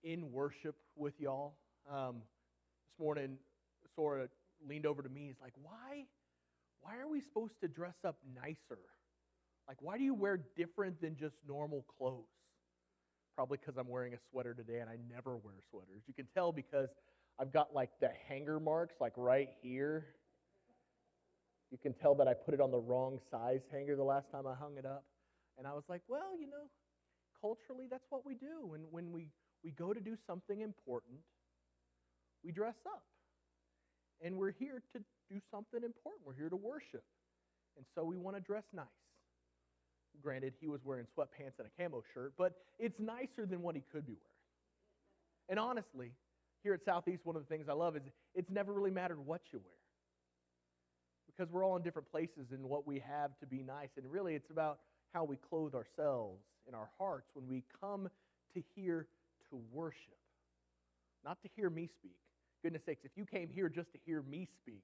in worship with y'all. This morning, Sora leaned over to me. He's like, why are we supposed to dress up nicer? Like, why do you wear different than just normal clothes? Probably because I'm wearing a sweater today, and I never wear sweaters. You can tell because I've got like the hanger marks like right here. You can tell that I put it on the wrong size hanger the last time I hung it up. And I was like, well, culturally that's what we do. When we go to do something important, we dress up. And we're here to do something important. We're here to worship. And so we want to dress nice. Granted, he was wearing sweatpants and a camo shirt, but it's nicer than what he could be wearing. And honestly, here at Southeast, one of the things I love is it's never really mattered what you wear. Because we're all in different places in what we have to be nice. And really, it's about how we clothe ourselves in our hearts when we come to here to worship. Not to hear me speak. Goodness sakes, if you came here just to hear me speak,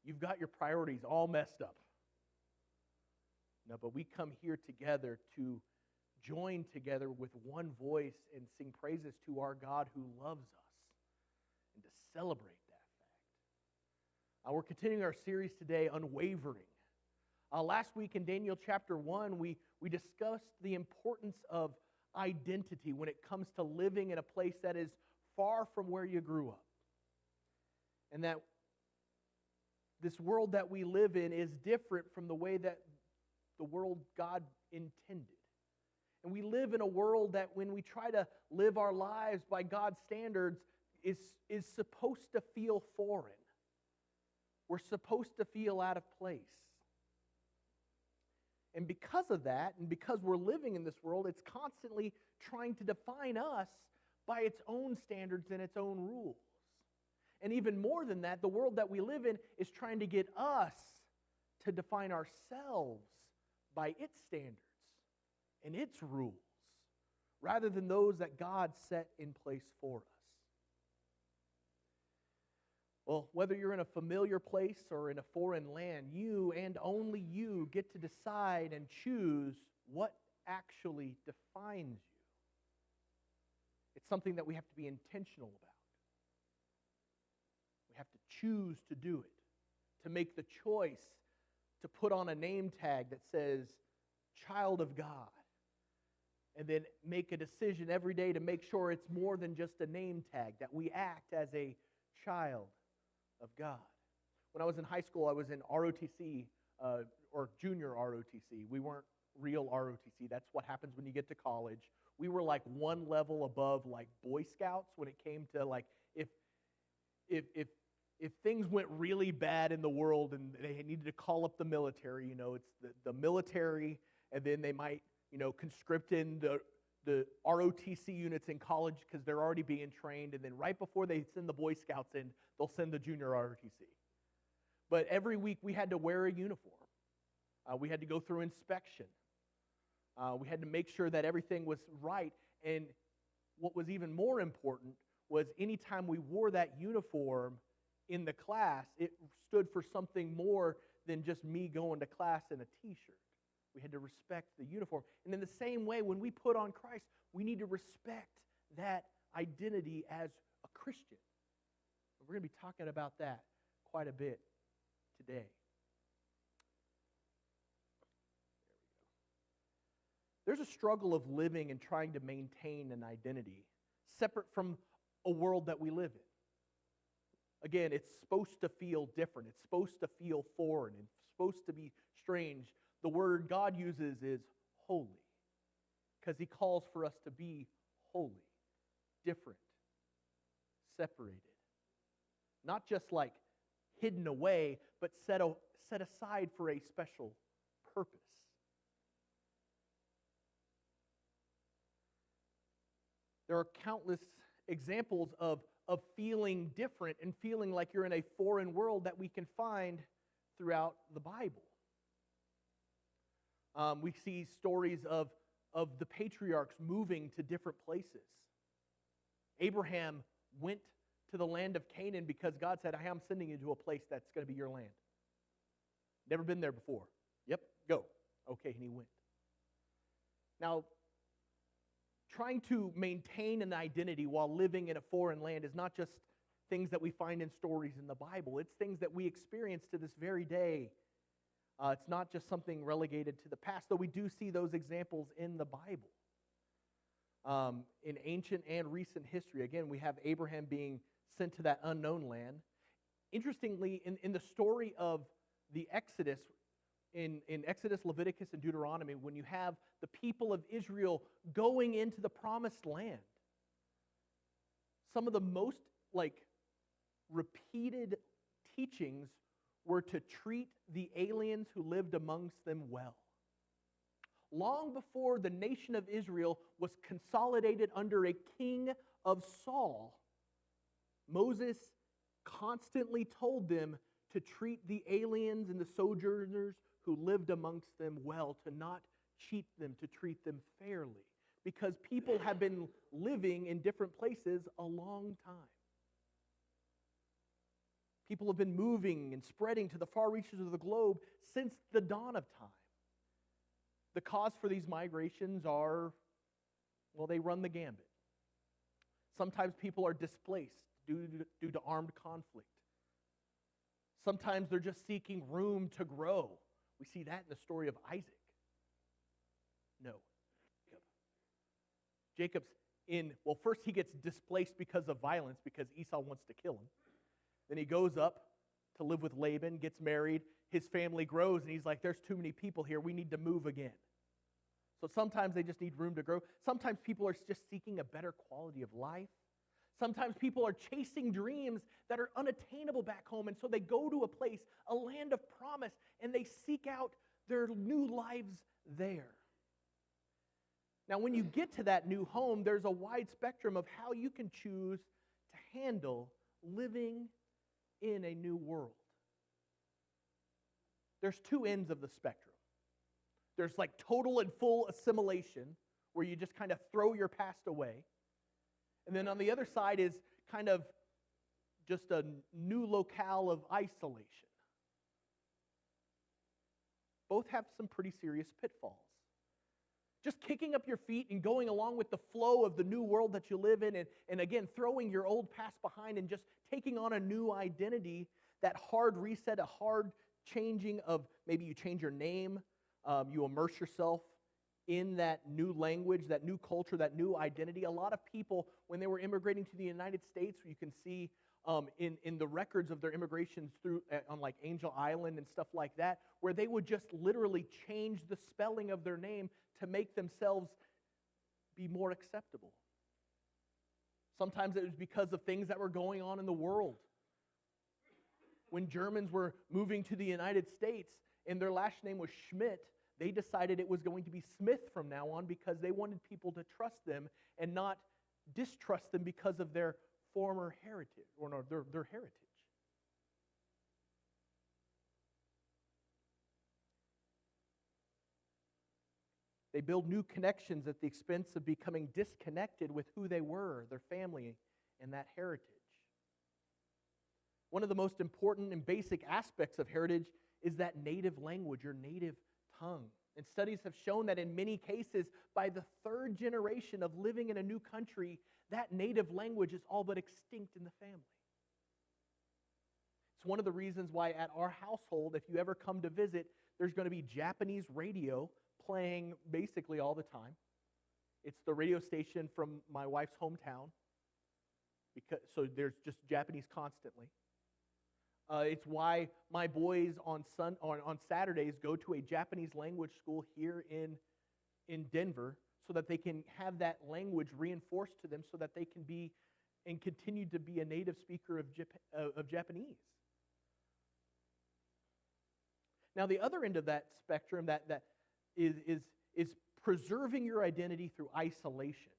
you've got your priorities all messed up. No, but we come here together to join together with one voice and sing praises to our God who loves us and to celebrate that fact. We're continuing our series today, Unwavering. Last week in Daniel chapter 1, we discussed the importance of identity when it comes to living in a place that is far from where you grew up. And that this world that we live in is different from the way that the world God intended. And we live in a world that when we try to live our lives by God's standards is supposed to feel foreign. We're supposed to feel out of place. And because of that, and because we're living in this world, it's constantly trying to define us by its own standards and its own rules. And even more than that, the world that we live in is trying to get us to define ourselves by its standards and its rules, rather than those that God set in place for us. Well, whether you're in a familiar place or in a foreign land, you and only you get to decide and choose what actually defines you. It's something that we have to be intentional about. We have to choose to do it, to make the choice to put on a name tag that says, child of God, and then make a decision every day to make sure it's more than just a name tag, that we act as a child of God. When I was in high school, I was in ROTC, or junior ROTC. We weren't real ROTC. That's what happens when you get to college. We were like one level above like Boy Scouts when it came to like if things went really bad in the world and they needed to call up the military, it's the military, and then they might, conscript in the ROTC units in college because they're already being trained, and then right before they send the Boy Scouts in, they'll send the junior ROTC. But every week we had to wear a uniform. We had to go through inspection. We had to make sure that everything was right, and what was even more important was anytime we wore that uniform in the class, it stood for something more than just me going to class in a t-shirt. We had to respect the uniform. And in the same way, when we put on Christ, we need to respect that identity as a Christian. We're going to be talking about that quite a bit today. There we go. There's a struggle of living and trying to maintain an identity separate from a world that we live in. Again, it's supposed to feel different. It's supposed to feel foreign. It's supposed to be strange. The word God uses is holy, because He calls for us to be holy, different, separated. Not just like hidden away, but set aside for a special purpose. There are countless examples of feeling different and feeling like you're in a foreign world that we can find throughout the Bible. We see stories of the patriarchs moving to different places. Abraham went to the land of Canaan because God said, I am sending you to a place that's going to be your land. Never been there before. Yep, go. Okay, and he went. Now, trying to maintain an identity while living in a foreign land is not just things that we find in stories in the Bible. It's things that we experience to this very day. It's not just something relegated to the past, though we do see those examples in the Bible. In ancient and recent history, again, we have Abraham being sent to that unknown land. Interestingly, in the story of the Exodus, in Exodus, Leviticus, and Deuteronomy, when you have the people of Israel going into the promised land, some of the most repeated teachings were to treat the aliens who lived amongst them well. Long before the nation of Israel was consolidated under a king of Saul, Moses constantly told them to treat the aliens and the sojourners who lived amongst them well, to not cheat them, to treat them fairly, because people have been living in different places a long time. People have been moving and spreading to the far reaches of the globe since the dawn of time. The cause for these migrations are, well, they run the gambit. Sometimes people are displaced due to armed conflict. Sometimes they're just seeking room to grow. We see that in the story of Isaac. No, Jacob's first he gets displaced because of violence, because Esau wants to kill him. Then he goes up to live with Laban, gets married, his family grows, and he's like, there's too many people here, we need to move again. So sometimes they just need room to grow. Sometimes people are just seeking a better quality of life. Sometimes people are chasing dreams that are unattainable back home, and so they go to a place, a land of promise, and they seek out their new lives there. Now, when you get to that new home, there's a wide spectrum of how you can choose to handle living in a new world. There's two ends of the spectrum. There's total and full assimilation, where you just kind of throw your past away. And then on the other side is kind of just a new locale of isolation. Both have some pretty serious pitfalls. Just kicking up your feet and going along with the flow of the new world that you live in, and again, throwing your old past behind and just taking on a new identity, that hard reset, a hard changing of, maybe you change your name, you immerse yourself in that new language, that new culture, that new identity. A lot of people, when they were immigrating to the United States, you can see in the records of their immigrations through on Angel Island and stuff like that, where they would just literally change the spelling of their name to make themselves be more acceptable. Sometimes it was because of things that were going on in the world. When Germans were moving to the United States and their last name was Schmidt, they decided it was going to be Smith from now on, because they wanted people to trust them and not distrust them because of their former heritage, or no, their heritage. They build new connections at the expense of becoming disconnected with who they were, their family, and that heritage. One of the most important and basic aspects of heritage is that native language, your native tongue. And studies have shown that in many cases, by the third generation of living in a new country, that native language is all but extinct in the family. It's one of the reasons why at our household, if you ever come to visit, there's going to be Japanese radio playing basically all the time. It's the radio station from my wife's hometown, so there's just Japanese constantly. It's why my boys on Saturdays go to a Japanese language school here in Denver, so that they can have that language reinforced to them, so that they can be and continue to be a native speaker of Japanese. Now, the other end of that spectrum that is preserving your identity through isolation.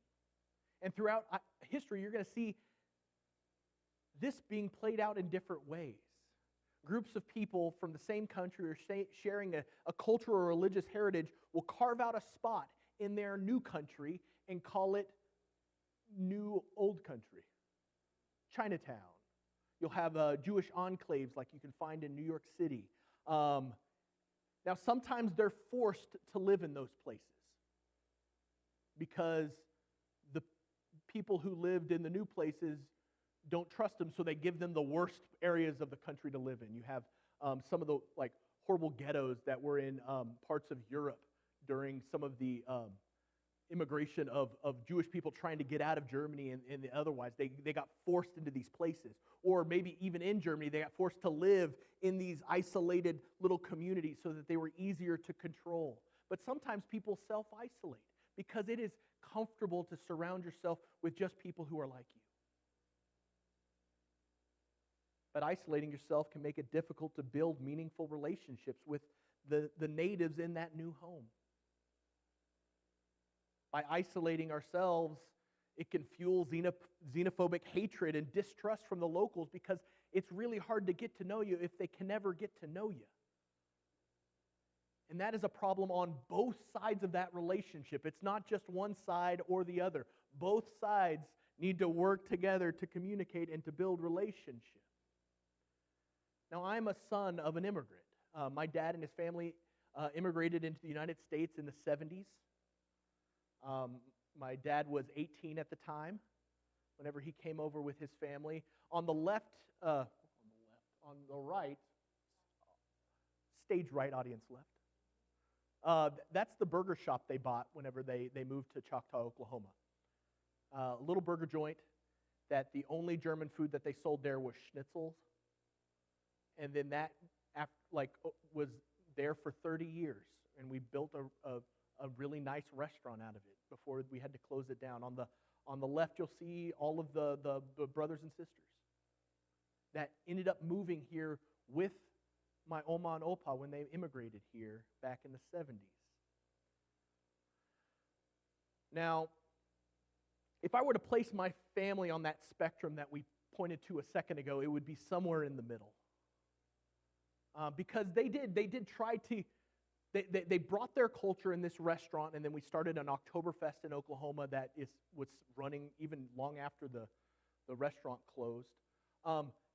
And throughout history, you're going to see this being played out in different ways. Groups of people from the same country or sharing a cultural or religious heritage will carve out a spot in their new country and call it New Old Country. Chinatown. You'll have Jewish enclaves like you can find in New York City. Now, sometimes they're forced to live in those places because people who lived in the new places don't trust them, so they give them the worst areas of the country to live in. You have some of the horrible ghettos that were in parts of Europe during some of the immigration of Jewish people trying to get out of Germany, and otherwise they got forced into these places. Or maybe even in Germany, they got forced to live in these isolated little communities so that they were easier to control. But sometimes people self-isolate because it is comfortable to surround yourself with just people who are like you. But isolating yourself can make it difficult to build meaningful relationships with the natives in that new home. By isolating ourselves, it can fuel xenophobic hatred and distrust from the locals because it's really hard to get to know you if they can never get to know you. And that is a problem on both sides of that relationship. It's not just one side or the other. Both sides need to work together to communicate and to build relationships. Now, I'm a son of an immigrant. My dad and his family immigrated into the United States in the 70s. My dad was 18 at the time whenever he came over with his family. On the right, stage right, audience left. That's the burger shop they bought whenever they moved to Choctaw, Oklahoma. A little burger joint that the only German food that they sold there was schnitzels. And then that was there for 30 years. And we built a really nice restaurant out of it before we had to close it down. On the left, you'll see all of the brothers and sisters that ended up moving here with my Oma and Opa when they immigrated here back in the 70s. Now, if I were to place my family on that spectrum that we pointed to a second ago, it would be somewhere in the middle. Because they did try to, they brought their culture in this restaurant, and then we started an Oktoberfest in Oklahoma that was running even long after the restaurant closed.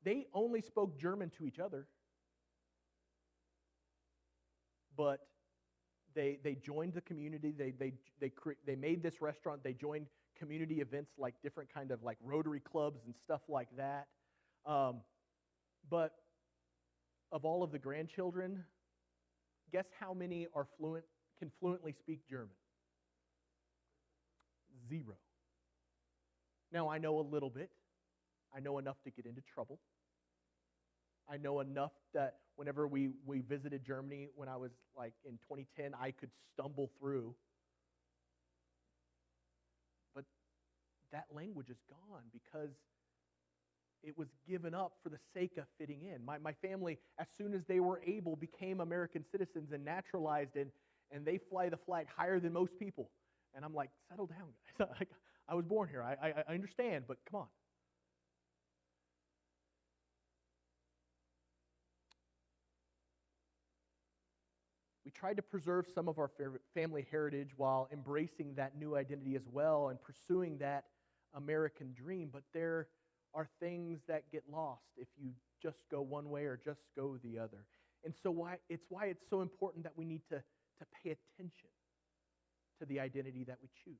They only spoke German to each other, but they joined the community. They made this restaurant. They joined community events like different kind of like Rotary clubs and stuff like that. But of all of the grandchildren, guess how many can fluently speak German? 0. Now, I know a little bit. I know enough to get into trouble. I know enough that whenever we visited Germany when I was like in 2010, I could stumble through. But that language is gone because it was given up for the sake of fitting in. My family, as soon as they were able, became American citizens and naturalized, and they fly the flag higher than most people. And I'm like, settle down, guys. I was born here. I understand, but come on. We tried to preserve some of our family heritage while embracing that new identity as well and pursuing that American dream, but there are things that get lost if you just go one way or just go the other. And so why it's so important that we need to pay attention to the identity that we choose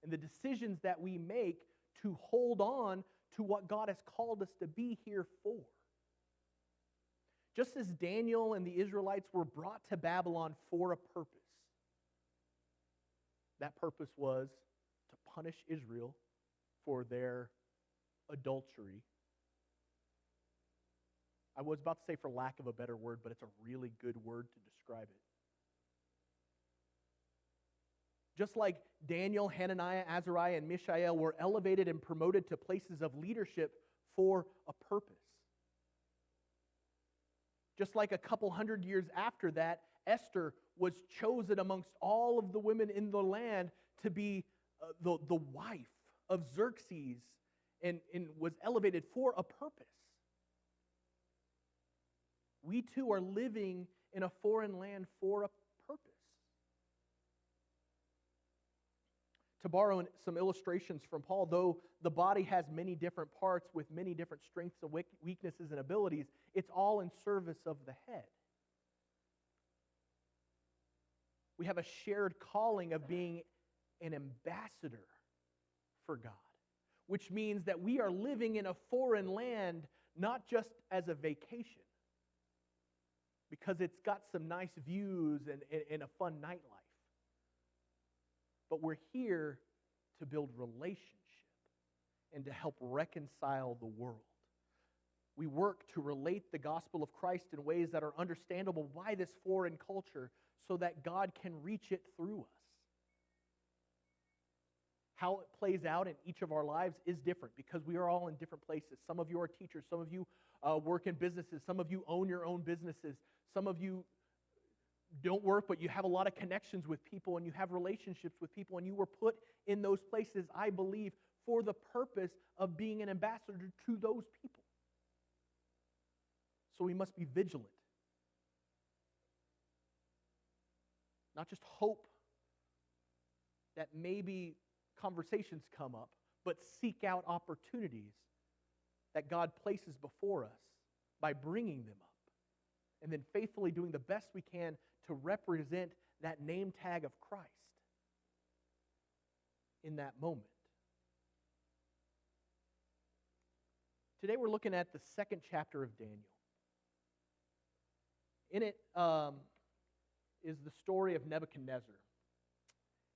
and the decisions that we make to hold on to what God has called us to be here for. Just as Daniel and the Israelites were brought to Babylon for a purpose, that purpose was to punish Israel for their adultery. I was about to say for lack of a better word, but it's a really good word to describe it. Just like Daniel, Hananiah, Azariah, and Mishael were elevated and promoted to places of leadership for a purpose. Just like a couple hundred years after that, Esther was chosen amongst all of the women in the land to be the wife of Xerxes and was elevated for a purpose. We too are living in a foreign land for a purpose. To borrow some illustrations from Paul, though the body has many different parts with many different strengths and weaknesses and abilities, it's all in service of the head. We have a shared calling of being an ambassador for God, which means that we are living in a foreign land, not just as a vacation, because it's got some nice views and a fun nightlife. But we're here to build relationship and to help reconcile the world. We work to relate the gospel of Christ in ways that are understandable by this foreign culture so that God can reach it through us. How it plays out in each of our lives is different because we are all in different places. Some of you are teachers. Some of you work in businesses. Some of you own your own businesses. Some of you don't work, but you have a lot of connections with people and you have relationships with people, and you were put in those places, I believe, for the purpose of being an ambassador to those people. So we must be vigilant. Not just hope that maybe conversations come up, but seek out opportunities that God places before us by bringing them up, and then faithfully doing the best we can to represent that name tag of Christ in that moment. Today we're looking at the second chapter of Daniel. In it is the story of Nebuchadnezzar,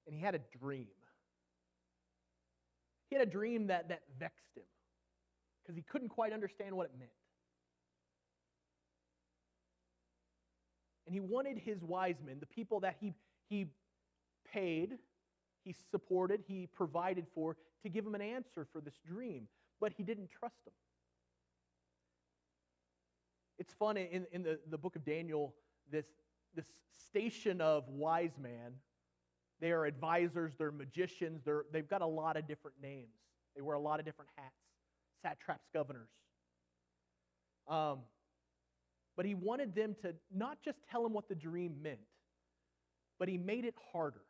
and he had a dream. He had a dream that vexed him because he couldn't quite understand what it meant. And he wanted his wise men, the people that he paid, he supported, he provided for, to give him an answer for this dream, but he didn't trust them. It's fun in the book of Daniel, this station of wise man. They are advisors, they're magicians, they've got a lot of different names. They wear a lot of different hats, satraps, governors. But he wanted them to not just tell him what the dream meant, but he made it harder.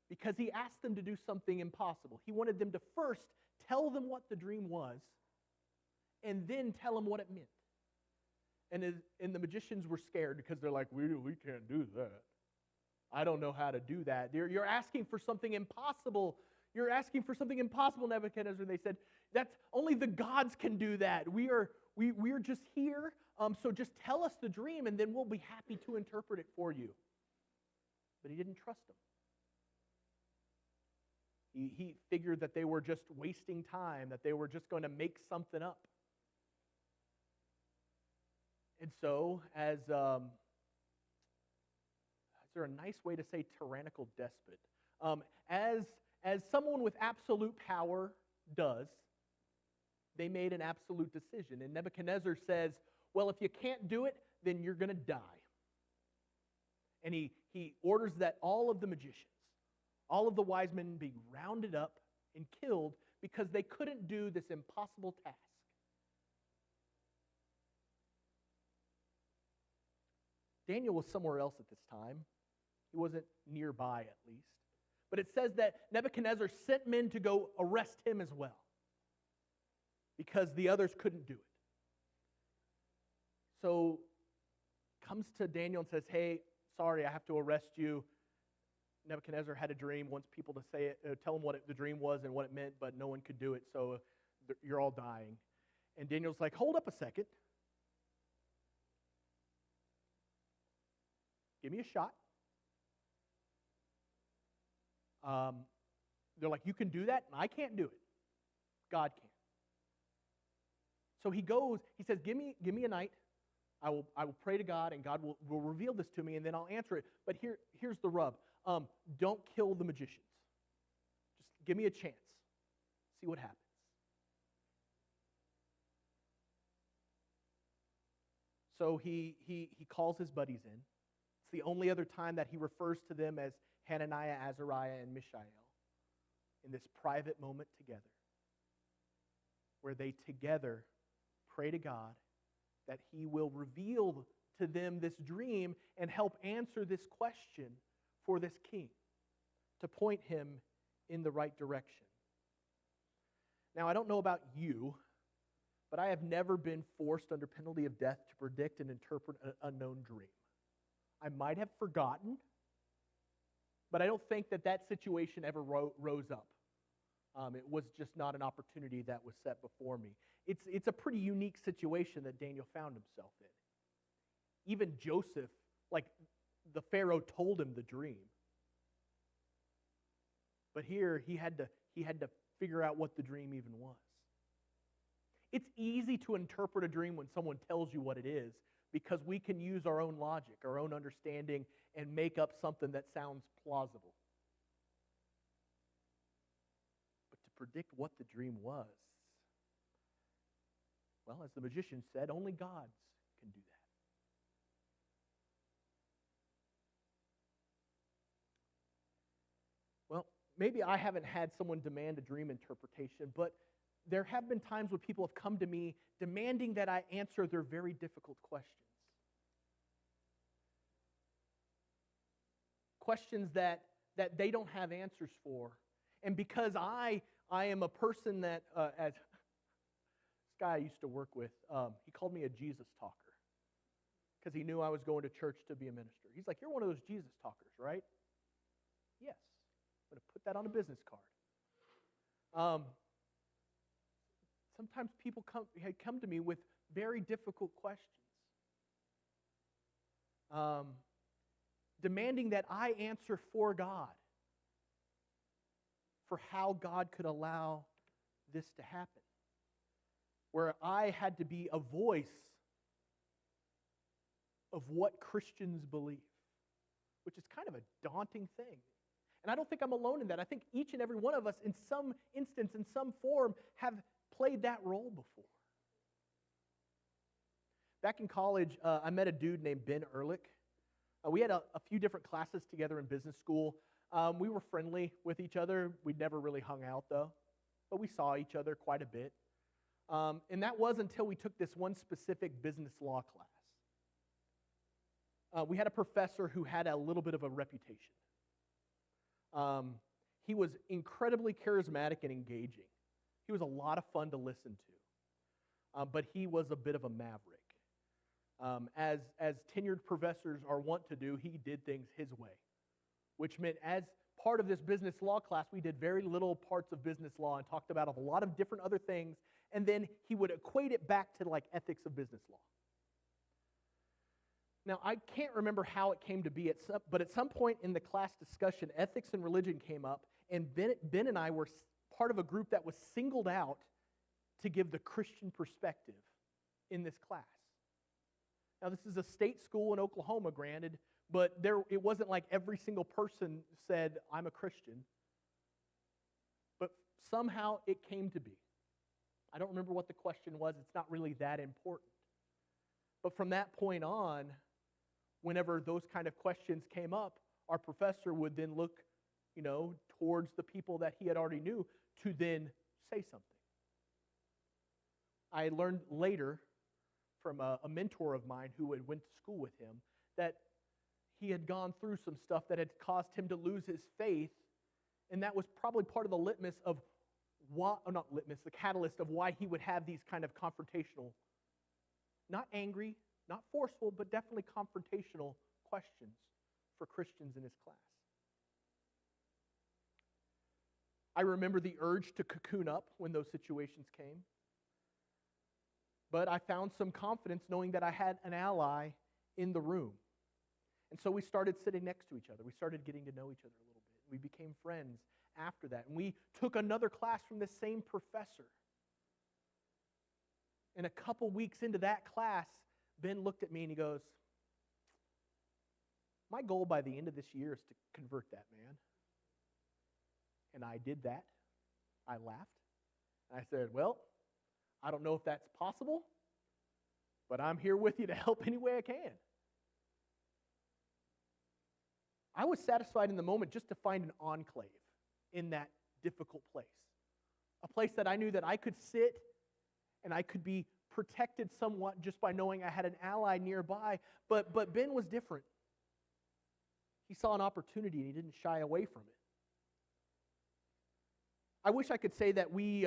Because he asked them to do something impossible. He wanted them to first tell them what the dream was, and then tell them what it meant. And the magicians were scared because they're like, we can't do that. I don't know how to do that. You're asking for something impossible. You're asking for something impossible, Nebuchadnezzar. They said, that's only the gods can do that. We're just here, so just tell us the dream, and then we'll be happy to interpret it for you. But he didn't trust them. He figured that they were just wasting time, that they were just going to make something up. And so, is there a nice way to say tyrannical despot? As someone with absolute power does, they made an absolute decision. And Nebuchadnezzar says, well, if you can't do it, then you're going to die. And he orders that all of the magicians, all of the wise men be rounded up and killed because they couldn't do this impossible task. Daniel was somewhere else at this time. He wasn't nearby, at least. But it says that Nebuchadnezzar sent men to go arrest him as well, because the others couldn't do it. So comes to Daniel and says, hey, sorry, I have to arrest you. Nebuchadnezzar had a dream, wants people to say it, tell him what the dream was and what it meant, but no one could do it, so you're all dying. And Daniel's like, hold up a second. Give me a shot. They're like, you can do that? And I can't do it. God can. So he goes, he says, give me a night. I will pray to God, and God will reveal this to me, and then I'll answer it. But here's the rub. Don't kill the magicians. Just give me a chance. See what happens. So he calls his buddies in. It's the only other time that he refers to them as Hananiah, Azariah, and Mishael in this private moment together, where they together pray to God that he will reveal to them this dream and help answer this question for this king, to point him in the right direction. Now, I don't know about you, but I have never been forced under penalty of death to predict and interpret an unknown dream. I might have forgotten, but I don't think that situation ever rose up. It was just not an opportunity that was set before me. It's a pretty unique situation that Daniel found himself in. Even Joseph, like the Pharaoh told him the dream. But here he had to figure out what the dream even was. It's easy to interpret a dream when someone tells you what it is because we can use our own logic, our own understanding, and make up something that sounds plausible. But to predict what the dream was, well, as the magician said, only gods can do that. Well, maybe I haven't had someone demand a dream interpretation, but there have been times when people have come to me demanding that I answer their very difficult questions. Questions that they don't have answers for. And because I am a person that, as this guy I used to work with, he called me a Jesus talker because he knew I was going to church to be a minister. He's like, "You're one of those Jesus talkers, right?" Yes. I'm going to put that on a business card. Sometimes people come to me with very difficult questions, demanding that I answer for God, for how God could allow this to happen, where I had to be a voice of what Christians believe, which is kind of a daunting thing. And I don't think I'm alone in that. I think each and every one of us, in some instance, in some form, have played that role before. Back in college, I met a dude named Ben Ehrlich. We had a few different classes together in business school. We were friendly with each other. We'd never really hung out, though. But we saw each other quite a bit. And that was until we took this one specific business law class. We had a professor who had a little bit of a reputation. He was incredibly charismatic and engaging. He was a lot of fun to listen to. But he was a bit of a maverick. As tenured professors are wont to do, he did things his way, which meant as part of this business law class, we did very little parts of business law and talked about a lot of different other things, and then he would equate it back to like ethics of business law. Now, I can't remember how it came to be, but at some point in the class discussion, ethics and religion came up, and Ben and I were part of a group that was singled out to give the Christian perspective in this class. Now, this is a state school in Oklahoma, granted, but it wasn't like every single person said, "I'm a Christian." But somehow it came to be. I don't remember what the question was. It's not really that important. But from that point on, whenever those kind of questions came up, our professor would then look, towards the people that he had already knew to then say something. I learned later from a mentor of mine who had went to school with him that he had gone through some stuff that had caused him to lose his faith, and that was probably part of the the catalyst of why he would have these kind of confrontational, not angry, not forceful, but definitely confrontational questions for Christians in his class. I remember the urge to cocoon up when those situations came. But I found some confidence knowing that I had an ally in the room. And so we started sitting next to each other. We started getting to know each other a little bit. We became friends after that. And we took another class from the same professor. And a couple weeks into that class, Ben looked at me and he goes, "My goal by the end of this year is to convert that man." And I did that. I laughed. And I said, "Well, I don't know if that's possible, but I'm here with you to help any way I can." I was satisfied in the moment just to find an enclave in that difficult place. A place that I knew that I could sit and I could be protected somewhat just by knowing I had an ally nearby. But Ben was different. He saw an opportunity and he didn't shy away from it. I wish I could say that we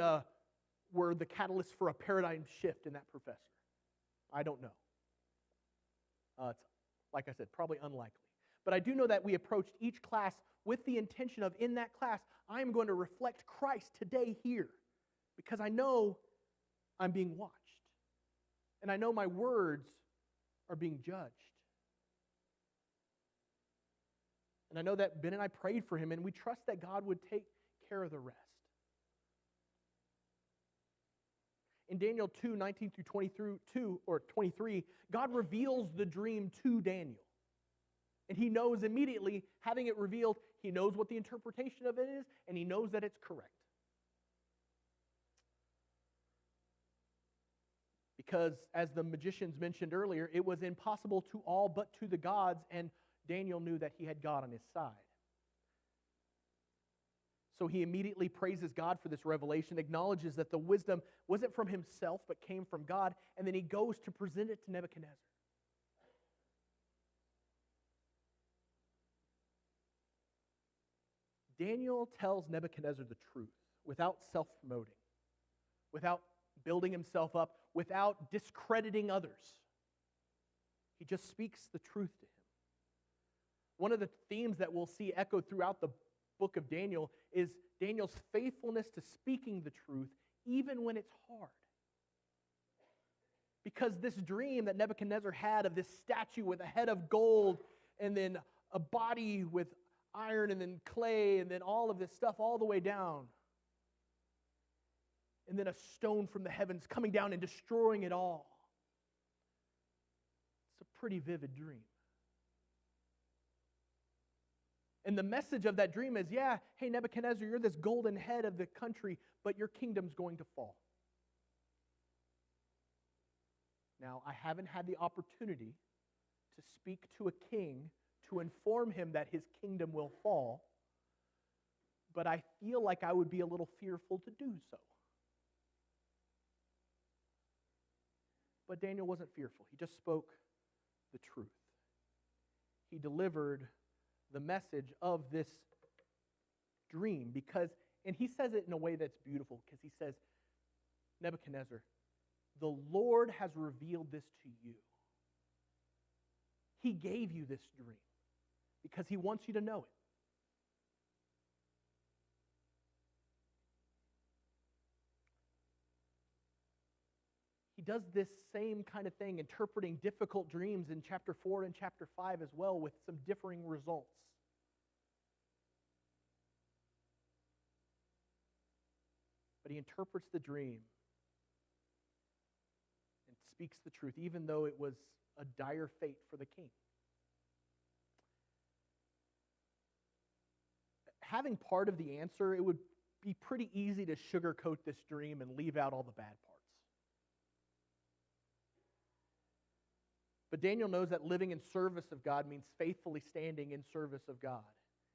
were the catalyst for a paradigm shift in that professor. I don't know. It's, like I said, probably unlikely. But I do know that we approached each class with the intention of, in that class, I am going to reflect Christ today here. Because I know I'm being watched. And I know my words are being judged. And I know that Ben and I prayed for him, and we trust that God would take care of the rest. In Daniel 2, 19 through 23, God reveals the dream to Daniel. And he knows immediately, having it revealed, he knows what the interpretation of it is, and he knows that it's correct. Because, as the magicians mentioned earlier, it was impossible to all but to the gods, and Daniel knew that he had God on his side. So he immediately praises God for this revelation, acknowledges that the wisdom wasn't from himself, but came from God, and then he goes to present it to Nebuchadnezzar. Daniel tells Nebuchadnezzar the truth without self-promoting, without building himself up, without discrediting others. He just speaks the truth to him. One of the themes that we'll see echoed throughout the book of Daniel is Daniel's faithfulness to speaking the truth even when it's hard. Because this dream that Nebuchadnezzar had of this statue with a head of gold and then a body with iron and then clay and then all of this stuff all the way down, and then a stone from the heavens coming down and destroying it all. It's a pretty vivid dream. And the message of that dream is, yeah, hey, Nebuchadnezzar, you're this golden head of the country, but your kingdom's going to fall. Now, I haven't had the opportunity to speak to a king to inform him that his kingdom will fall, but I feel like I would be a little fearful to do so. But Daniel wasn't fearful. He just spoke the truth. He delivered the message of this dream because, and he says it in a way that's beautiful because he says, Nebuchadnezzar, the Lord has revealed this to you. He gave you this dream because he wants you to know it. He does this same kind of thing, interpreting difficult dreams in chapter 4 and chapter 5 as well, with some differing results. But he interprets the dream and speaks the truth, even though it was a dire fate for the king. Having part of the answer, it would be pretty easy to sugarcoat this dream and leave out all the bad parts. But Daniel knows that living in service of God means faithfully standing in service of God,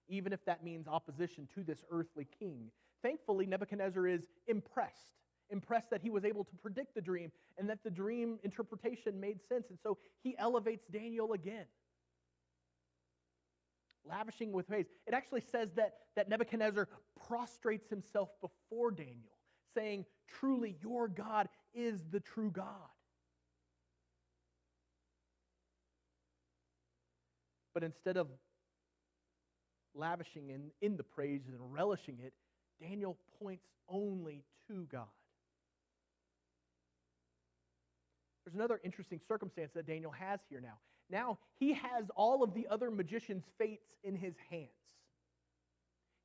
even if that means opposition to this earthly king. Thankfully, Nebuchadnezzar is impressed that he was able to predict the dream and that the dream interpretation made sense. And so he elevates Daniel again, lavishing with praise. It actually says that Nebuchadnezzar prostrates himself before Daniel, saying, truly, your God is the true God. But instead of lavishing in the praise and relishing it, Daniel points only to God. There's another interesting circumstance that Daniel has here now. Now, he has all of the other magicians' fates in his hands.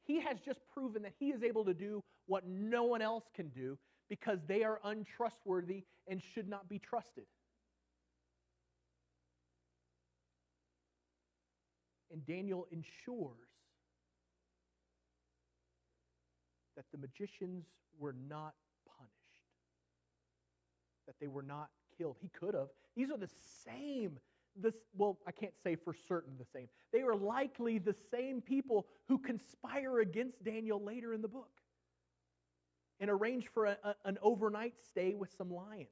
He has just proven that he is able to do what no one else can do because they are untrustworthy and should not be trusted. And Daniel ensures that the magicians were not punished, that they were not killed. He could have. These are the same, well, I can't say for certain the same. They are likely the same people who conspire against Daniel later in the book and arrange for an overnight stay with some lions.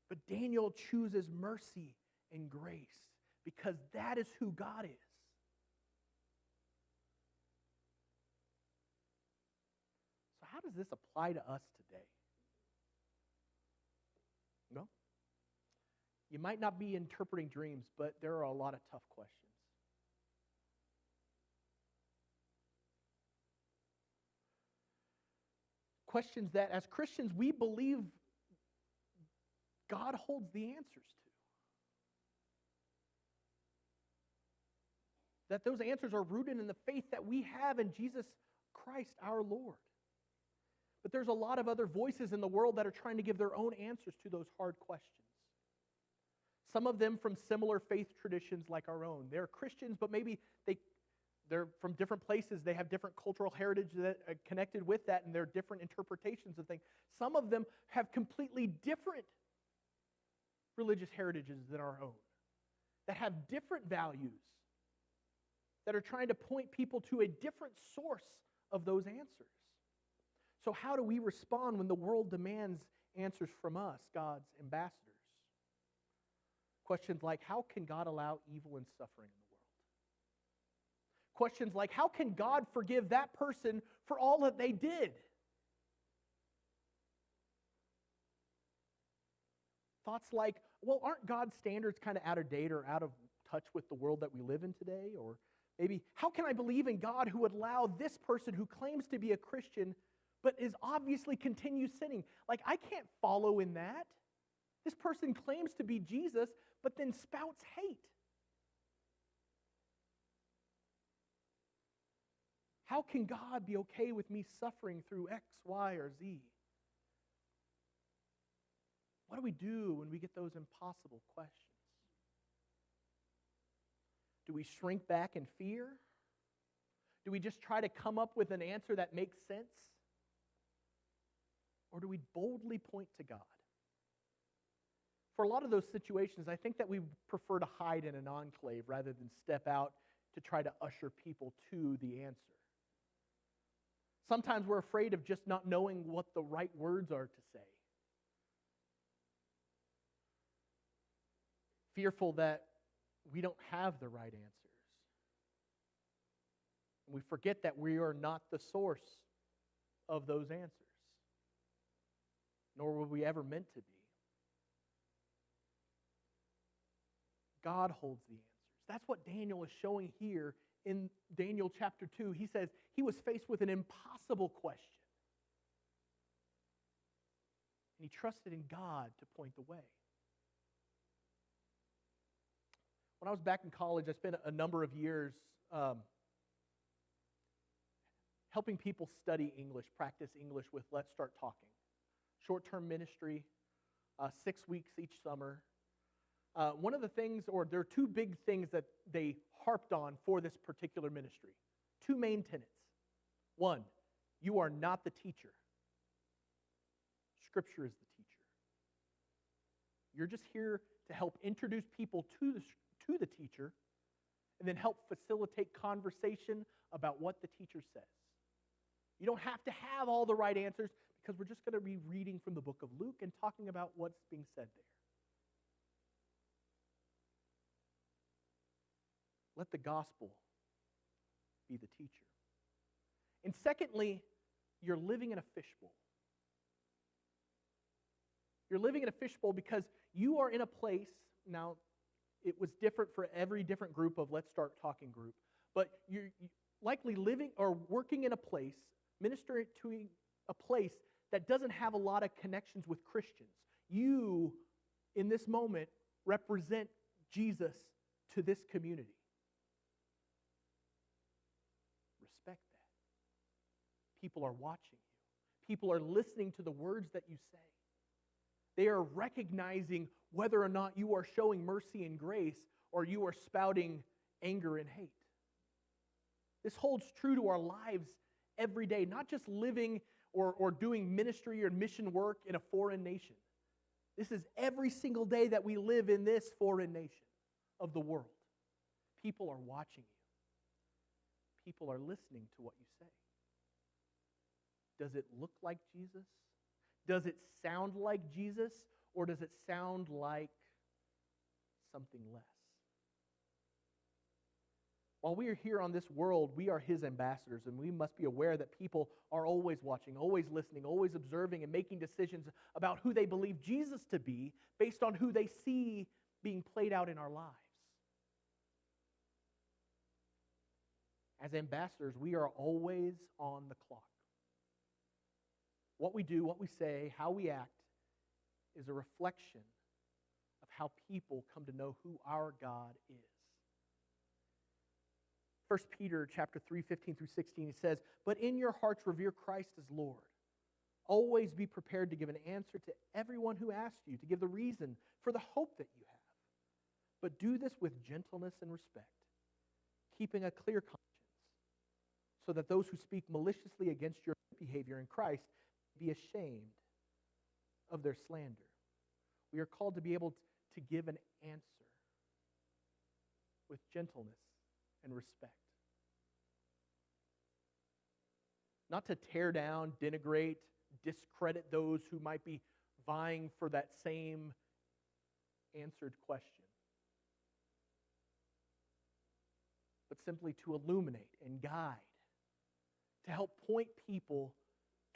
But Daniel chooses mercy and grace because that is who God is. So how does this apply to us today? Well, You might not be interpreting dreams, but there are a lot of tough questions. Questions that, as Christians, we believe God holds the answers to. That those answers are rooted in the faith that we have in Jesus Christ our Lord. But there's a lot of other voices in the world that are trying to give their own answers to those hard questions. Some of them from similar faith traditions like our own. They're Christians, but maybe they're from different places. They have different cultural heritage that are connected with that, and there are different interpretations of things. Some of them have completely different religious heritages than our own, that have different values, that are trying to point people to a different source of those answers. So how do we respond when the world demands answers from us, God's ambassadors? Questions like, how can God allow evil and suffering in the world? Questions like, how can God forgive that person for all that they did? Thoughts like, well, aren't God's standards kind of out of date or out of touch with the world that we live in today? Or maybe, how can I believe in God who would allow this person who claims to be a Christian but is obviously continues sinning? Like, I can't follow in that. This person claims to be Jesus, but then spouts hate. How can God be okay with me suffering through X, Y, or Z? What do we do when we get those impossible questions? Do we shrink back in fear? Do we just try to come up with an answer that makes sense? Or do we boldly point to God? For a lot of those situations, I think that we prefer to hide in an enclave rather than step out to try to usher people to the answer. Sometimes we're afraid of just not knowing what the right words are to say. Fearful that we don't have the right answers. And we forget that we are not the source of those answers, nor were we ever meant to be. God holds the answers. That's what Daniel is showing here in Daniel chapter 2. He says he was faced with an impossible question. And he trusted in God to point the way. When I was back in college, I spent a number of years helping people study English, practice English with Let's Start Talking. Short-term ministry, 6 weeks each summer. One of the things, or there are two big things that they harped on for this particular ministry. Two main tenets. One, you are not the teacher. Scripture is the teacher. You're just here to help introduce people to the teacher and then help facilitate conversation about what the teacher says. You don't have to have all the right answers because we're just going to be reading from the book of Luke and talking about what's being said there. Let the gospel be the teacher. And secondly, you're living in a fishbowl. You're living in a fishbowl because you are in a place, now it was different for every different group of Let's Start Talking group, but you're likely living or working in a place, ministering to a place that doesn't have a lot of connections with Christians. You, in this moment, represent Jesus to this community. Respect that. People are watching you. People are listening to the words that you say. They are recognizing whether or not you are showing mercy and grace or you are spouting anger and hate. This holds true to our lives every day, not just living or doing ministry or mission work in a foreign nation. This is every single day that we live in this foreign nation of the world. People are watching you. People are listening to what you say. Does it look like Jesus? Does it sound like Jesus? Or does it sound like something less? While we are here on this world, we are His ambassadors, and we must be aware that people are always watching, always listening, always observing, and making decisions about who they believe Jesus to be based on who they see being played out in our lives. As ambassadors, we are always on the clock. What we do, what we say, how we act is a reflection of how people come to know who our God is. 1 Peter chapter 3, 15 through 16, it says, "But in your hearts revere Christ as Lord. Always be prepared to give an answer to everyone who asks you, to give the reason for the hope that you have. But do this with gentleness and respect, keeping a clear conscience, so that those who speak maliciously against your behavior in Christ be ashamed of their slander." We are called to be able to give an answer with gentleness and respect. Not to tear down, denigrate, discredit those who might be vying for that same answered question, but simply to illuminate and guide, to help point people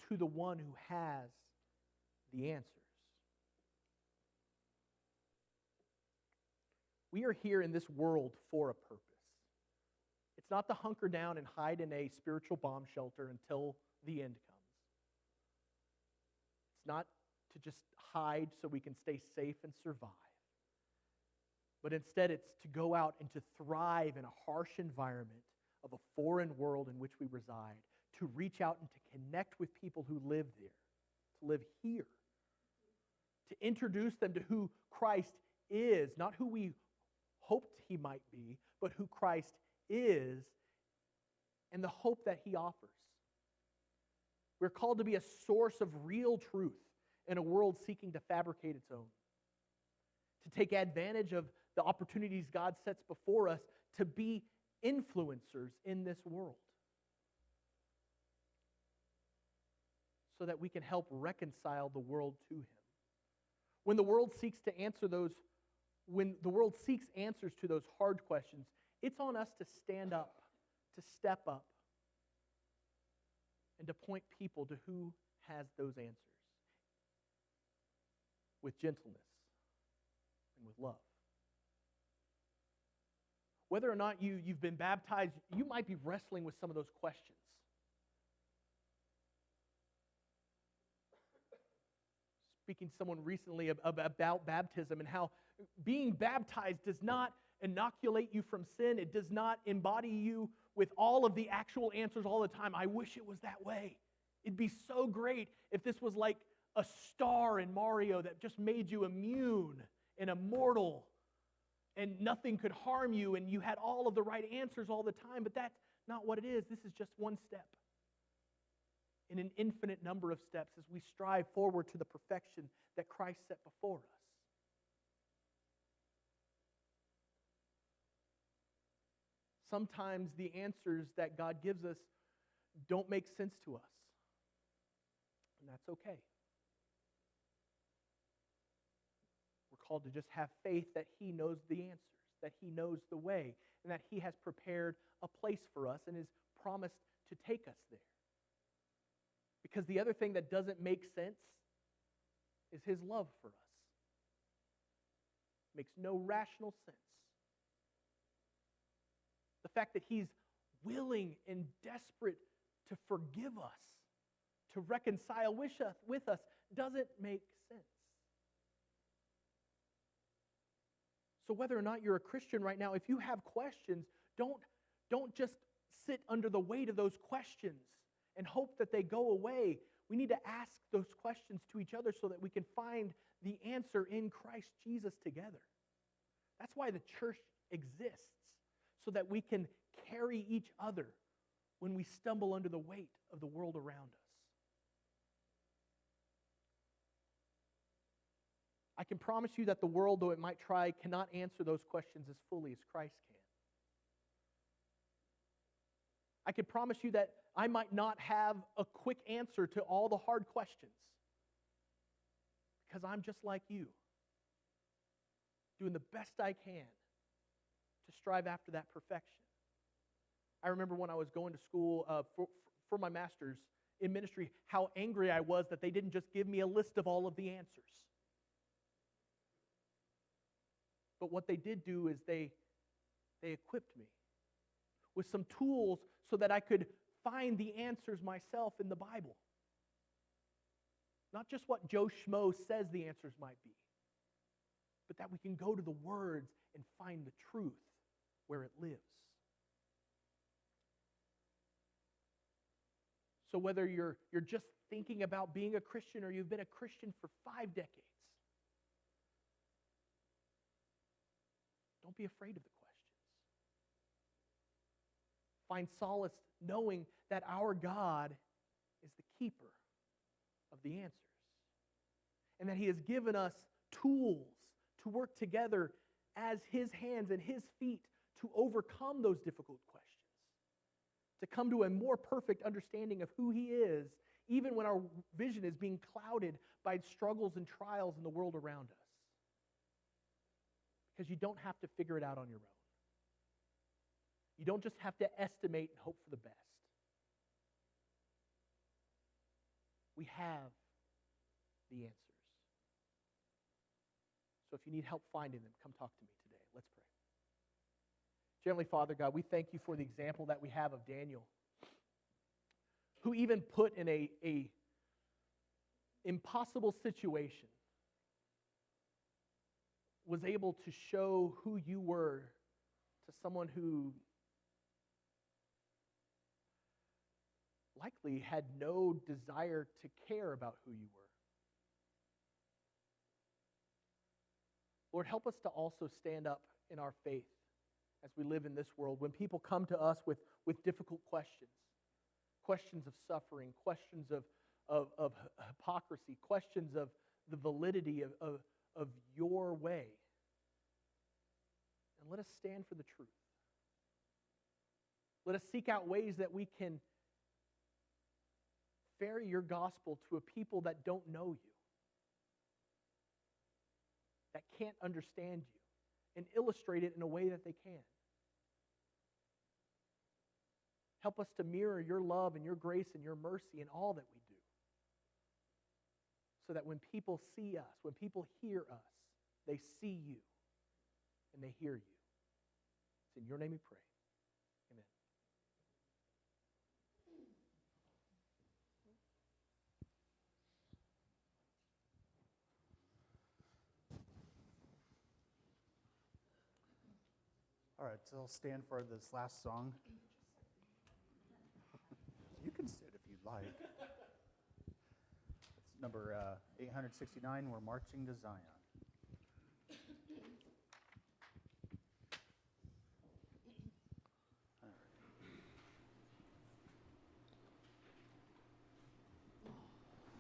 to the one who has the answers. We are here in this world for a purpose. It's not to hunker down and hide in a spiritual bomb shelter until the end comes. It's not to just hide so we can stay safe and survive. But instead, it's to go out and to thrive in a harsh environment of a foreign world in which we reside, to reach out and to connect with people who live there, to live here, to introduce them to who Christ is, not who we hoped he might be, but who Christ is and the hope that he offers. We're called to be a source of real truth in a world seeking to fabricate its own, to take advantage of the opportunities God sets before us to be influencers in this world, so that we can help reconcile the world to him. When the world seeks answers to those hard questions, it's on us to stand up, to step up, and to point people to who has those answers with gentleness and with love. Whether or not you've been baptized, you might be wrestling with some of those questions. Speaking to someone recently about baptism and how being baptized does not inoculate you from sin. It does not embody you with all of the actual answers all the time. I wish it was that way. It'd be so great if this was like a star in Mario that just made you immune and immortal and nothing could harm you and you had all of the right answers all the time. But that's not what it is. This is just one step in an infinite number of steps as we strive forward to the perfection that Christ set before us. Sometimes the answers that God gives us don't make sense to us, and that's okay. We're called to just have faith that he knows the answers, that he knows the way, and that he has prepared a place for us and has promised to take us there. Because the other thing that doesn't make sense is his love for us. Makes no rational sense. The fact that he's willing and desperate to forgive us, to reconcile with us, doesn't make sense. So whether or not you're a Christian right now, if you have questions, don't just sit under the weight of those questions and hope that they go away. We need to ask those questions to each other so that we can find the answer in Christ Jesus together. That's why the church exists, so that we can carry each other when we stumble under the weight of the world around us. I can promise you that the world, though it might try, cannot answer those questions as fully as Christ can. I can promise you that I might not have a quick answer to all the hard questions, because I'm just like you, doing the best I can to strive after that perfection. I remember when I was going to school for my master's in ministry, how angry I was that they didn't just give me a list of all of the answers. But what they did do is they equipped me with some tools so that I could find the answers myself in the Bible. Not just what Joe Schmo says the answers might be, but that we can go to the words and find the truth where it lives. So whether you're just thinking about being a Christian or you've been a Christian for 5 decades, don't be afraid of the questions. Find solace knowing that our God is the keeper of the answers. And that He has given us tools to work together as His hands and His feet to overcome those difficult questions. To come to a more perfect understanding of who He is, even when our vision is being clouded by struggles and trials in the world around us. Because you don't have to figure it out on your own. You don't just have to estimate and hope for the best. We have the answers. So if you need help finding them, come talk to me today. Let's pray. Heavenly Father, God, we thank You for the example that we have of Daniel, who even put in a impossible situation was able to show who You were to someone who likely had no desire to care about who You were. Lord, help us to also stand up in our faith as we live in this world. When people come to us with difficult questions of suffering, questions of hypocrisy, questions of the validity of Your way. And let us stand for the truth. Let us seek out ways that we can ferry Your gospel to a people that don't know You, that can't understand You, and illustrate it in a way that they can. Help us to mirror Your love and Your grace and Your mercy in all that we do. So that when people see us, when people hear us, they see You and they hear You. It's in Your name we pray. Amen. All right, so I'll stand for this last song. You can sit if you'd like. It's number 869, We're Marching to Zion.